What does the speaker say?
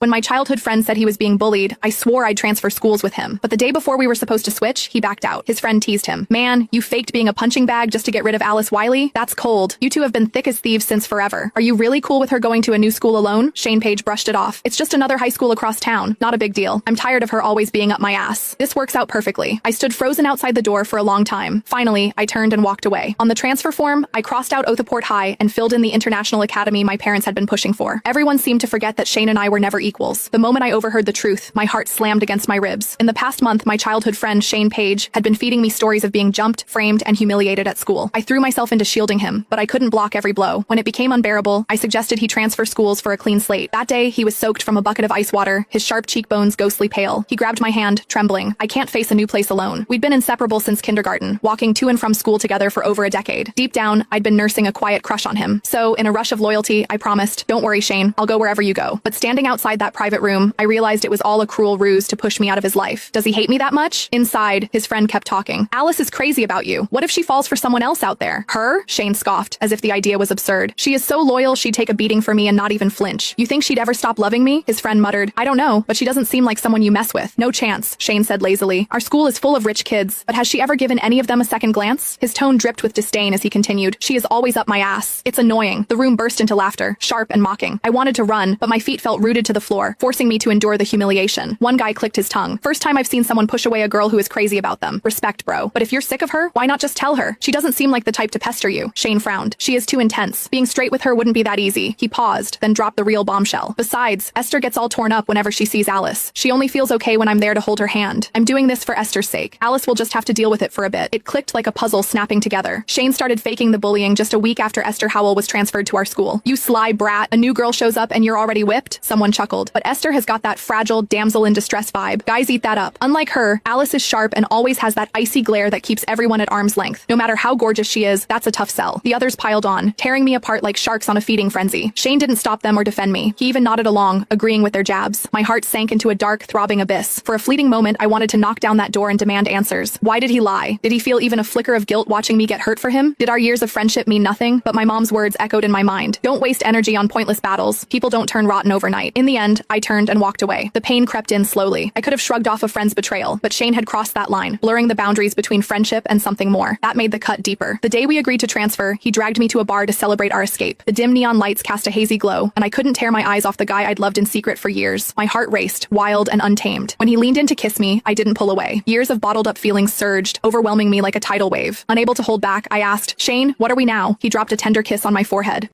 When my childhood friend said he was being bullied, I swore I'd transfer schools with him. But the day before we were supposed to switch, he backed out. His friend teased him. Man, you faked being a punching bag just to get rid of Alice Wiley? That's cold. You two have been thick as thieves since forever. Are you really cool with her going to a new school alone? Shane Page brushed it off. It's just another high school across town. Not a big deal. I'm tired of her always being up my ass. This works out perfectly. I stood frozen outside the door for a long time. Finally, I turned and walked away. On the transfer form, I crossed out Othaport High and filled in the international academy my parents had been pushing for. Everyone seemed to forget that Shane and I were never equals. The moment I overheard the truth, my heart slammed against my ribs. In the past month, my childhood friend Shane Page had been feeding me stories of being jumped, framed, and humiliated at school. I threw myself into shielding him, but I couldn't block every blow. When it became unbearable, I suggested he transfer schools for a clean slate. That day, he was soaked from a bucket of ice water, his sharp cheekbones ghostly pale. He grabbed my hand, trembling. I can't face a new place alone. We'd been inseparable since kindergarten, walking to and from school together for over a decade. Deep down, I'd been nursing a quiet crush on him. So, in a rush of loyalty, I promised, "Don't worry, Shane, I'll go wherever you go." But standing outside that private room, I realized it was all a cruel ruse to push me out of his life. Does he hate me that much? Inside, his friend kept talking. Alice is crazy about you. What if she falls for someone else out there? Her? Shane scoffed, as if the idea was absurd. She is so loyal she'd take a beating for me and not even flinch. You think she'd ever stop loving me? His friend muttered. I don't know, but she doesn't seem like someone you mess with. No chance, Shane said lazily. Our school is full of rich kids, but has she ever given any of them a second glance? His tone dripped with disdain as he continued. She is always up my ass. It's annoying. The room burst into laughter, sharp and mocking. I wanted to run, but my feet felt rooted to the floor, forcing me to endure the humiliation. One guy clicked his tongue. First time I've seen someone push away a girl who is crazy about them. Respect, bro. But if you're sick of her, why not just tell her? She doesn't seem like the type to pester you. Shane frowned. She is too intense. Being straight with her wouldn't be that easy. He paused, then dropped the real bombshell. Besides, Esther gets all torn up whenever she sees Alice. She only feels okay when I'm there to hold her hand. I'm doing this for Esther's sake. Alice will just have to deal with it for a bit. It clicked like a puzzle snapping together. Shane started faking the bullying just a week after Esther Howell was transferred to our school. You sly brat. A new girl shows up and you're already whipped? Someone chuckled. But Esther has got that fragile, damsel in distress vibe. Guys eat that up. Unlike her, Alice is sharp and always has that icy glare that keeps everyone at arm's length. No matter how gorgeous she is, that's a tough sell. The others piled on, tearing me apart like sharks on a feeding frenzy. Shane didn't stop them or defend me. He even nodded along, agreeing with their jabs. My heart sank into a dark, throbbing abyss. For a fleeting moment, I wanted to knock down that door and demand answers. Why did he lie? Did he feel even a flicker of guilt watching me get hurt for him? Did our years of friendship mean nothing? But my mom's words echoed in my mind. Don't waste energy on pointless battles. People don't turn rotten overnight. In the end, I turned and walked away. The pain crept in slowly. I could have shrugged off a friend's betrayal, but Shane had crossed that line, blurring the boundaries between friendship and something more. That made the cut deeper. The day we agreed to transfer, he dragged me to a bar to celebrate our escape. The dim neon lights cast a hazy glow, and I couldn't tear my eyes off the guy I'd loved in secret for years. My heart raced, wild and untamed. When he leaned in to kiss me, I didn't pull away. Years of bottled up feelings surged, overwhelming me like a tidal wave. Unable to hold back, I asked, Shane, what are we now? He dropped a tender kiss on my forehead.